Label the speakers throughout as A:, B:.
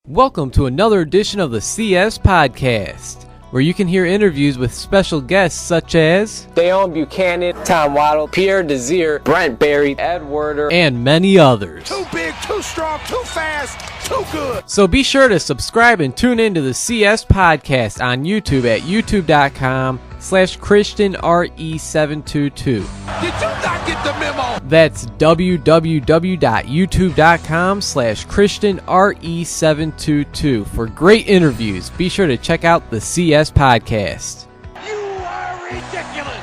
A: Welcome to another edition of the CS Podcast, where you can hear interviews with special guests such as
B: Dale Buchanan, Tom Waddle, Pierre Desir, Brent Berry, Ed Werder,
A: and many others.
C: Too big, too strong, ttoo fast, too good.
A: So be sure to subscribe and tune in to the CS Podcast on YouTube at youtube.com/ChristianRE722.
C: Did you not get the memo?
A: That's www.youtube.com/ChristianRE722 for great interviews. Be sure to check out the CS Podcast.
C: You are ridiculous.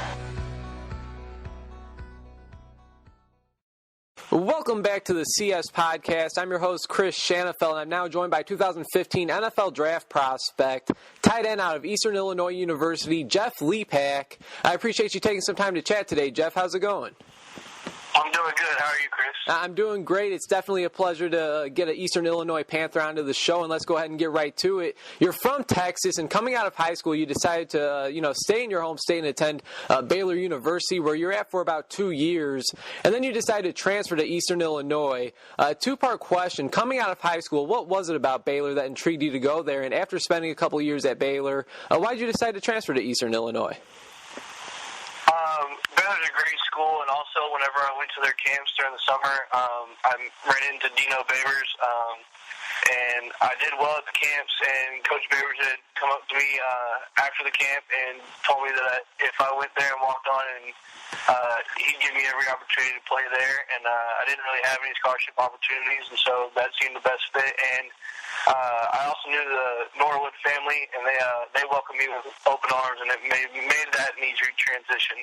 B: Welcome back to the CS Podcast. I'm your host, Chris Shanafel, and I'm now joined by 2015 NFL Draft prospect, tight end out of Eastern Illinois University, Jeff LePak. I appreciate you taking some time to chat today, Jeff. How's it going?
D: I'm doing good. How are you, Chris?
B: I'm doing great. It's definitely a pleasure to get an Eastern Illinois Panther onto the show, and let's go ahead and get right to it. You're from Texas, and coming out of high school, you decided to, stay in your home state and attend Baylor University, where you're at for about 2 years, and then you decided to transfer to Eastern Illinois. Two-part question. Coming out of high school, what was it about Baylor that intrigued you to go there? And after spending a couple years at Baylor, why did you decide to transfer to Eastern Illinois?
D: Baylor's a great school, and also whenever I went to their camps during the summer, I ran into Dino Babers, and I did well at the camps, and Coach Babers had come up to me after the camp and told me that if I went there and walked on, and he'd give me every opportunity to play there, and I didn't really have any scholarship opportunities, and so that seemed the best fit, and I also knew the Norwood family, and they welcomed me with open arms, and it made that an easier transition.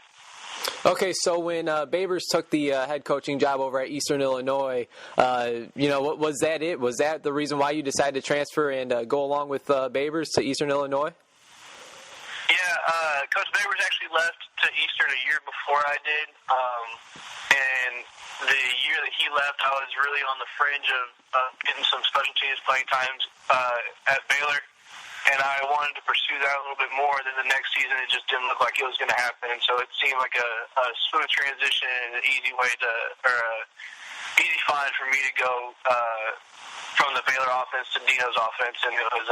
B: Okay, so when Babers took the head coaching job over at Eastern Illinois, was that it? Was that the reason why you decided to transfer and go along with Babers to Eastern Illinois?
D: Yeah, Coach Babers actually left to Eastern a year before I did, and the year that he left, I was really on the fringe of getting some special teams playing times at Baylor. And I wanted to pursue that a little bit more. Then the next season, it just didn't look like it was going to happen. And so it seemed like a smooth transition and an easy find for me to go from the Baylor offense to Dino's offense. And it was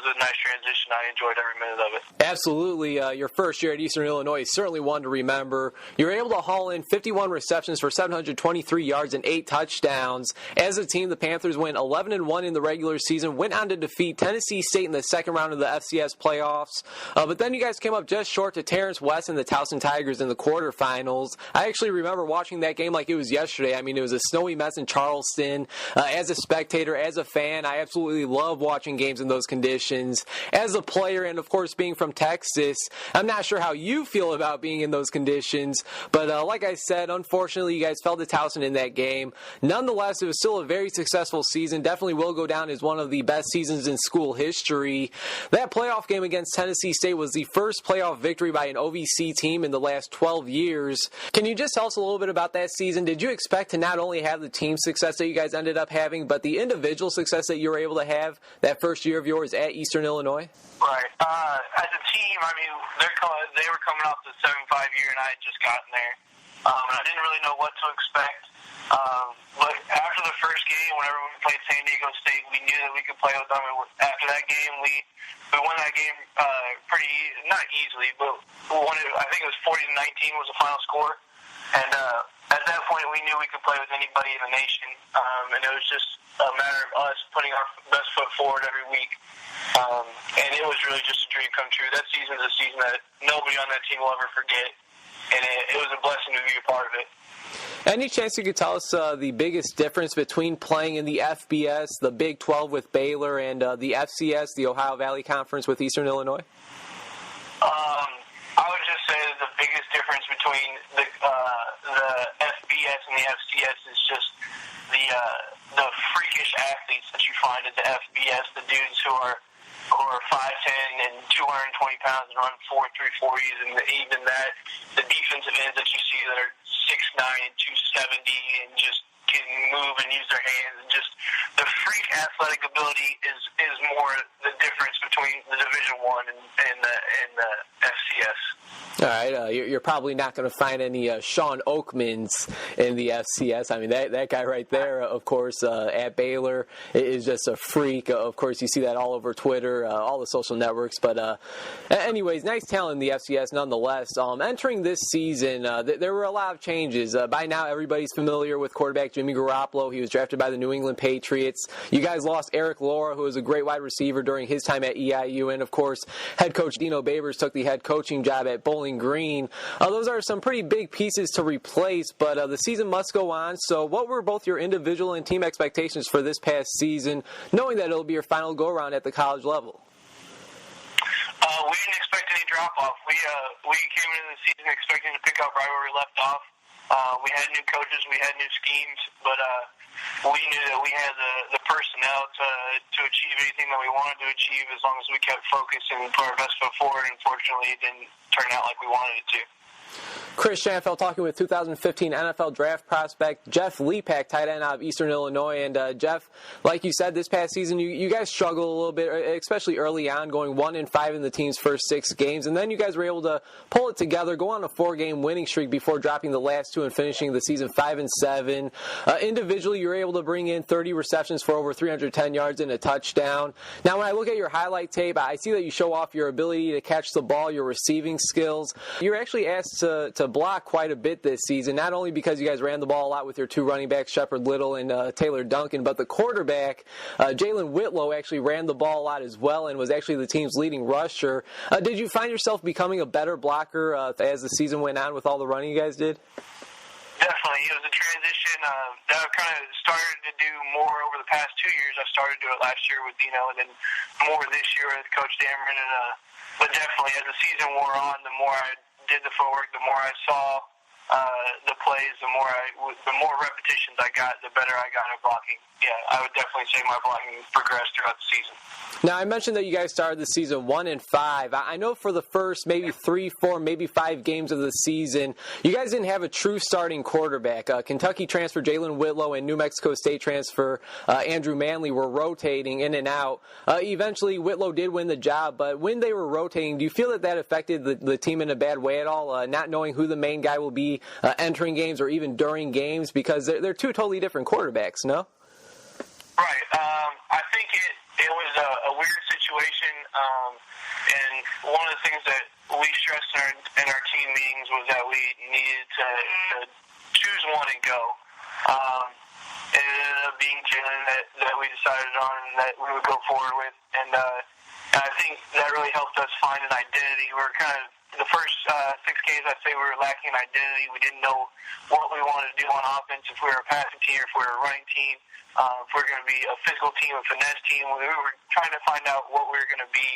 D: a nice transition. I enjoyed every minute of it.
B: Absolutely. Your first year at Eastern Illinois is certainly one to remember. You were able to haul in 51 receptions for 723 yards and 8 touchdowns. As a team, the Panthers went 11-1 in the regular season, went on to defeat Tennessee State in the second round of the FCS playoffs. But then you guys came up just short to Terrence West and the Towson Tigers in the quarterfinals. I actually remember watching that game like it was yesterday. I mean, it was a snowy mess in Charleston. As a spectator, as a fan, I absolutely love watching games in those conditions. As a player, and of course being from Texas, I'm not sure how you feel about being in those conditions, but like I said, unfortunately you guys fell to Towson in that game. Nonetheless, it was still a very successful season. Definitely will go down as one of the best seasons in school history. That playoff game against Tennessee State was the first playoff victory by an OVC team in the last 12 years. Can you just tell us a little bit about that season? Did you expect to not only have the team success that you guys ended up having, but the individual success that you were able to have that first year of yours at Eastern Illinois?
D: Right. As a team, I mean, they were coming off the 7-5 year, and I had just gotten there. And I didn't really know what to expect. But after the first game, whenever we played San Diego State, we knew that we could play with them. And after that game, we won that game not easily, but I think it was 40-19 was the final score. And at that point, we knew we could play with anybody in the nation. And it was just a matter of us putting our best foot forward every week. And it was really just a dream come true. That season is a season that nobody on that team will ever forget. And it was a blessing to be a part of it.
B: Any chance you could tell us the biggest difference between playing in the FBS, the Big 12 with Baylor, and the FCS, the Ohio Valley Conference with Eastern Illinois?
D: I would just say that the biggest difference between the FBS and the FCS is just the freakish athletes that you find at the FBS, the dudes who are 5'10" and 220 pounds and run 4.3 40s, and even that, the defensive ends that you see that are 6'9" and 270 and just can move and use their hands. And just the freak athletic ability is more the difference between the Division I and the FCS.
B: All right, you're probably not going to find any Sean Oakmans in the FCS. I mean, that guy right there, of course, at Baylor is just a freak. Of course, you see that all over Twitter, all the social networks. But anyways, nice talent in the FCS nonetheless. Entering this season, there were a lot of changes. By now, everybody's familiar with quarterback Jimmy Garoppolo. He was drafted by the New England Patriots. You guys lost Eric Laura, who was a great wide receiver during his time at EIU. And, of course, head coach Dino Babers took the head coaching job at Bowling Green. Those are some pretty big pieces to replace, but the season must go on. So what were both your individual and team expectations for this past season, knowing that it'll be your final go-around at the college level?
D: We didn't expect any drop-off. We came into the season expecting to pick up right where we left off. We had new coaches, we had new schemes, but we knew that we had the personnel to achieve anything that we wanted to achieve as long as we kept focused and put our best foot forward. Unfortunately, it didn't turn out like we wanted it to.
B: Chris Schanfeld talking with 2015 NFL draft prospect Jeff LePak, tight end out of Eastern Illinois. And Jeff, like you said, this past season you guys struggled a little bit, especially early on, going 1-5 in the team's first 6 games, and then you guys were able to pull it together, go on a 4-game winning streak before dropping the last 2 and finishing the season 5-7. Individually, you were able to bring in 30 receptions for over 310 yards and a touchdown. Now, when I look at your highlight tape, I see that you show off your ability to catch the ball, your receiving skills. You're actually asked to block quite a bit this season, not only because you guys ran the ball a lot with your 2 running backs, Shepard Little and Taylor Duncan, but the quarterback, Jalen Whitlow, actually ran the ball a lot as well and was actually the team's leading rusher. Did you find yourself becoming a better blocker as the season went on with all the running you guys did?
D: Definitely. It was a transition that I kind of started to do more over the past 2 years. I started to do it last year with Dino and then more this year with Coach Dameron. But definitely, as the season wore on, the more I did the footwork, the more I saw the plays, the more repetitions I got, the better I got at blocking. Yeah, I would definitely say my blocking progressed throughout the season.
B: Now, I mentioned that you guys started the season 1-5. I know for the first maybe 3, 4, maybe 5 games of the season, you guys didn't have a true starting quarterback. Kentucky transfer Jalen Whitlow and New Mexico State transfer Andrew Manley were rotating in and out. Eventually, Whitlow did win the job, but when they were rotating, do you feel that affected the team in a bad way at all, not knowing who the main guy will be entering games or even during games, because they're 2 totally different quarterbacks, no?
D: Right. I think it was a weird situation, and one of the things that we stressed in our team meetings was that we needed to choose one and go. It ended up being Jalen that we decided on and that we would go forward with, and I think that really helped us find an identity. We were kind of the first 6 games, I'd say we were lacking an identity. We didn't know what we wanted to do on offense, if we were a passing team or if we were a running team, if we were going to be a physical team, a finesse team. We were trying to find out what we were going to be,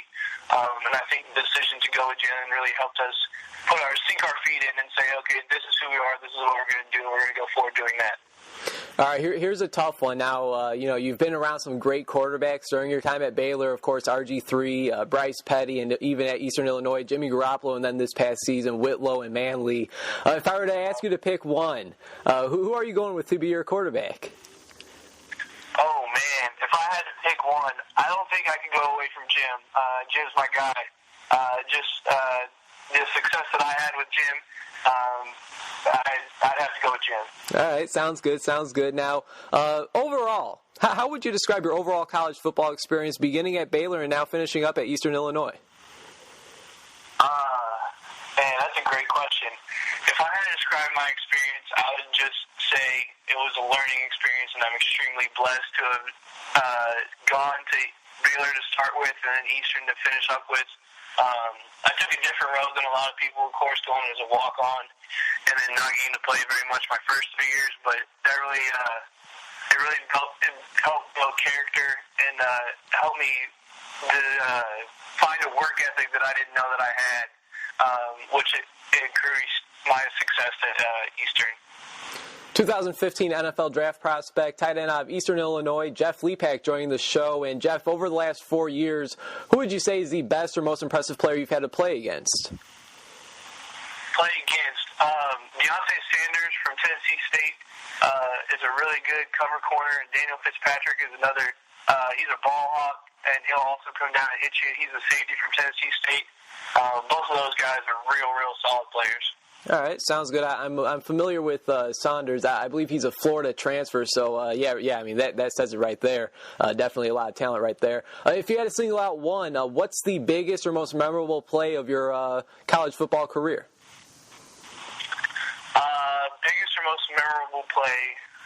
D: and I think the decision to go with Jalen really helped us sink our feet in and say, okay, this is who we are, this is what we're going to do, and we're going to go forward doing that.
B: All right, here's a tough one. Now, you've been around some great quarterbacks during your time at Baylor, of course, RG3, Bryce Petty, and even at Eastern Illinois, Jimmy Garoppolo, and then this past season, Whitlow and Manley. If I were to ask you to pick one, who are you going with to be your quarterback?
D: Oh, man, if I had to pick one, I don't think I can go away from Jim. Jim's my guy. The success that I had with Jim, I'd have to go with Jim.
B: All right, sounds good. Now, overall, how would you describe your overall college football experience beginning at Baylor and now finishing up at Eastern Illinois?
D: Man, that's a great question. If I had to describe my experience, I would just say it was a learning experience, and I'm extremely blessed to have gone to Baylor to start with and then Eastern to finish up with. I took a different road than a lot of people, of course, going as a walk-on and then not getting to play very much my first 3 years, but that really helped build character and helped me to find a work ethic that I didn't know that I had, which increased my success at Eastern.
B: 2015 NFL draft prospect, tight end out of Eastern Illinois, Jeff LePak joining the show. And Jeff, over the last 4 years, who would you say is the best or most impressive player you've had to play against?
D: Deontay Sanders from Tennessee State. is a really good cover corner, and Daniel Fitzpatrick is another. He's a ball hawk, and he'll also come down and hit you. He's a safety from Tennessee State. Both of those guys are real solid players.
B: All right, sounds good. I'm familiar with Saunders. I believe he's a Florida transfer, so yeah. I mean that says it right there. Definitely a lot of talent right there. If you had to single out one, what's the biggest or most memorable play of your college football career?
D: Biggest or most memorable play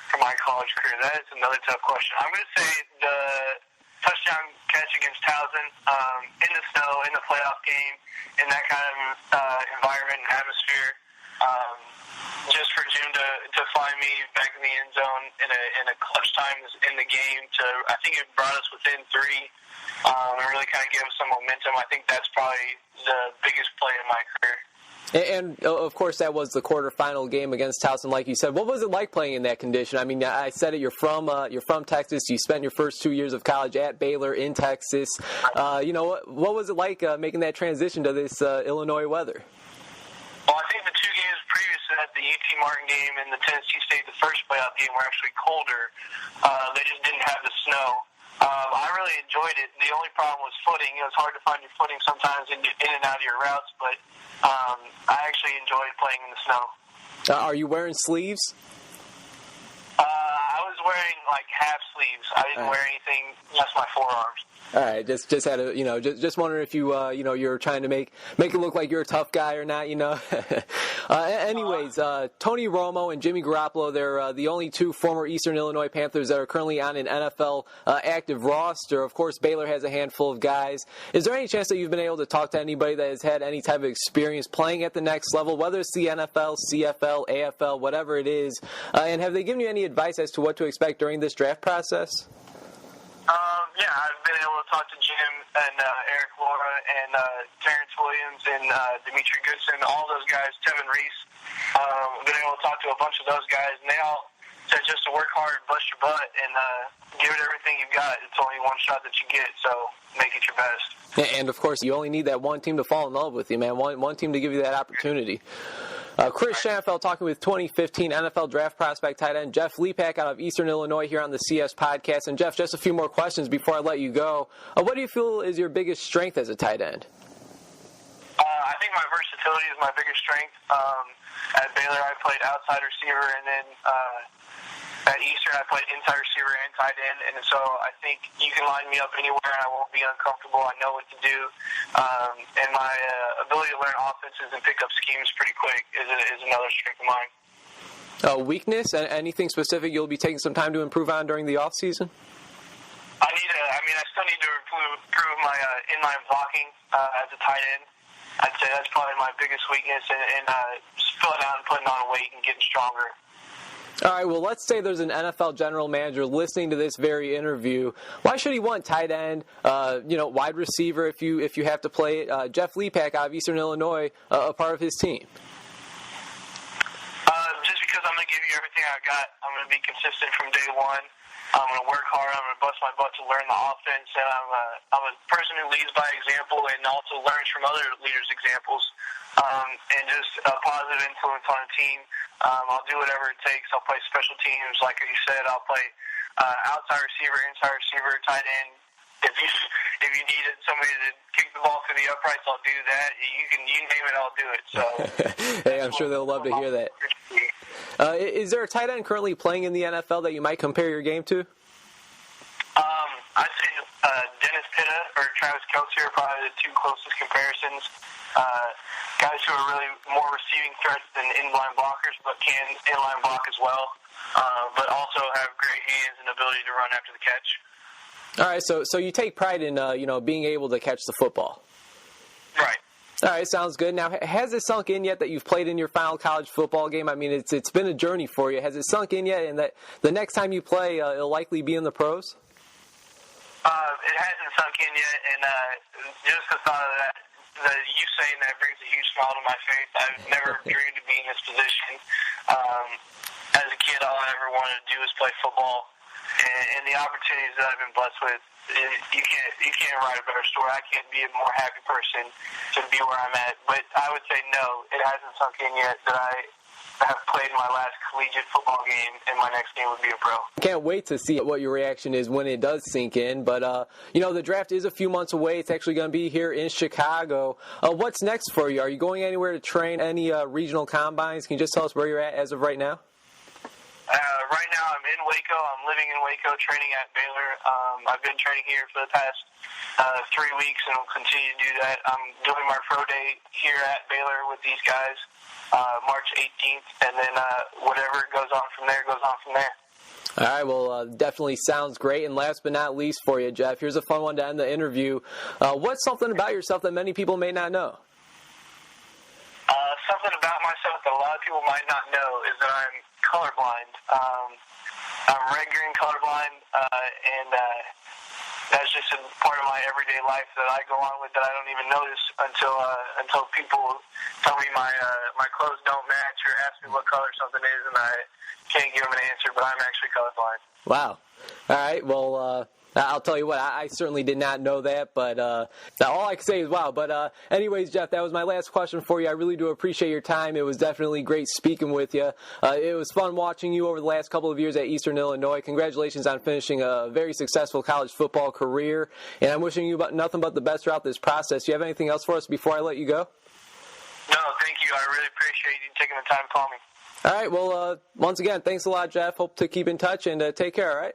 D: for my college career? That is another tough question. I'm going to say the touchdown catch against Towson in the snow, in the playoff game, in that kind of environment and atmosphere. Just for Jim to find me back in the end zone in a clutch time in the game. I think it brought us within 3 and really kind of gave us some momentum. I think that's probably the biggest play in my career.
B: And of course, that was the quarterfinal game against Towson, like you said. What was it like playing in that condition? I mean, I said it. You're from Texas. You spent your first 2 years of college at Baylor in Texas. What was it like making that transition to this Illinois weather?
D: Well, I think the 2 games previous to that, the UT Martin game and the Tennessee State, the first playoff game, were actually colder. They just didn't have the snow. I really enjoyed it. The only problem was footing. It was hard to find your footing sometimes in and out of your routes, but I actually enjoyed playing in the snow.
B: Are you wearing sleeves?
D: I was wearing like half sleeves. I didn't wear anything, just my forearms.
B: All right, just had a just wondering if you you're trying to make it look like you're a tough guy or not, Anyways, Tony Romo and Jimmy Garoppolo, they're the only 2 former Eastern Illinois Panthers that are currently on an NFL active roster. Of course, Baylor has a handful of guys. Is there any chance that you've been able to talk to anybody that has had any type of experience playing at the next level, whether it's the NFL, CFL, AFL, whatever it is? And have they given you any advice as to what to expect during this draft process?
D: Yeah, I've been able to talk to Jim and Eric Laura and Terrence Williams and Dimitri Goodson, all those guys, Tevin Reese. I've been able to talk to a bunch of those guys, and they all said just to work hard, bust your butt, and give it everything you've got. It's only one shot that you get, so make it your best.
B: And, of course, you only need that one team to fall in love with you, man, one team to give you that opportunity. Chris Schanfeld talking with 2015 NFL Draft Prospect tight end Jeff LePak out of Eastern Illinois here on the CS Podcast. And, Jeff, just a few more questions before I let you go. What do you feel is your biggest strength as a tight end?
D: I think my versatility is my biggest strength. At Baylor, I played outside receiver, and then at Eastern, I played inside receiver and tight end. And so I think you can line me up anywhere, and I won't be uncomfortable. I know what to do. And my ability to learn offenses and pick up schemes pretty quick is another strength of mine.
B: Weakness? Anything specific you'll be taking some time to improve on during the offseason?
D: I still need to improve my inline blocking as a tight end. I'd say that's probably my biggest weakness, and just filling out and putting on weight and getting stronger.
B: All right, well, let's say there's an NFL general manager listening to this very interview. Why should he want tight end, wide receiver if you have to play it? Jeff LePak out of Eastern Illinois, a part of his team.
D: Just because I'm going to give you everything I got. I'm going to be consistent from day one. I'm going to work hard. I'm going to bust my butt to learn the offense. And I'm a person who leads by example and also learns from other leaders' examples. And just a positive influence on a team. I'll do whatever it takes. I'll play special teams. Like you said, I'll play outside receiver, inside receiver, tight end. If you needed somebody to kick the ball through the uprights, I'll do that. You name it, I'll do it. So,
B: hey, I'm sure they'll love to hear that. Is there a tight end currently playing in the NFL that you might compare your game to?
D: I'd say Dennis Pitta or Travis Kelce are probably the 2 closest comparisons. Guys who are really more receiving threats than inline blockers, but can inline block as well, but also have great hands and ability to run after the catch.
B: All right, so you take pride in being able to catch the football.
D: Right.
B: All right, sounds good. Now, has it sunk in yet that you've played in your final college football game? I mean, it's been a journey for you. Has it sunk in yet, and that the next time you play, it'll likely be in the pros?
D: It hasn't sunk in yet, and just the thought of that you saying that brings a huge smile to my face. I've never dreamed of being in this position. As a kid, all I ever wanted to do was play football. And the opportunities that I've been blessed with, you can't write a better story. I can't be a more happy person to be where I'm at. But I would say no, it hasn't sunk in yet that have played my last collegiate football game, and my next game would be a pro.
B: Can't wait to see what your reaction is when it does sink in. But, the draft is a few months away. It's actually going to be here in Chicago. What's next for you? Are you going anywhere to train any regional combines? Can you just tell us where you're at as of right now?
D: Right now I'm in Waco. I'm living in Waco, training at Baylor. I've been training here for the past 3 weeks, and will continue to do that. I'm doing my pro day here at Baylor with these guys March 18th, and then whatever goes on from there goes on from there.
B: All right, well, definitely sounds great. And last but not least for you, Jeff, here's a fun one to end the interview. What's something about yourself that many people may not know?
D: Something about myself that a lot of people might not know is that I'm colorblind. I'm red green colorblind, and that's just a part of my everyday life that I go on with that I don't even notice until people tell me my clothes don't match or ask me what color something is, and I can't give them an answer, but I'm actually colorblind.
B: Wow. All right, well, I'll tell you what, I certainly did not know that, but all I can say is wow. But anyways, Jeff, that was my last question for you. I really do appreciate your time. It was definitely great speaking with you. It was fun watching you over the last couple of years at Eastern Illinois. Congratulations on finishing a very successful college football career, and I'm wishing you nothing but the best throughout this process. Do you have anything else for us before I let you go?
D: No, thank you. I really appreciate you taking the time to call me.
B: All right, well, once again, thanks a lot, Jeff. Hope to keep in touch, and take care, all right?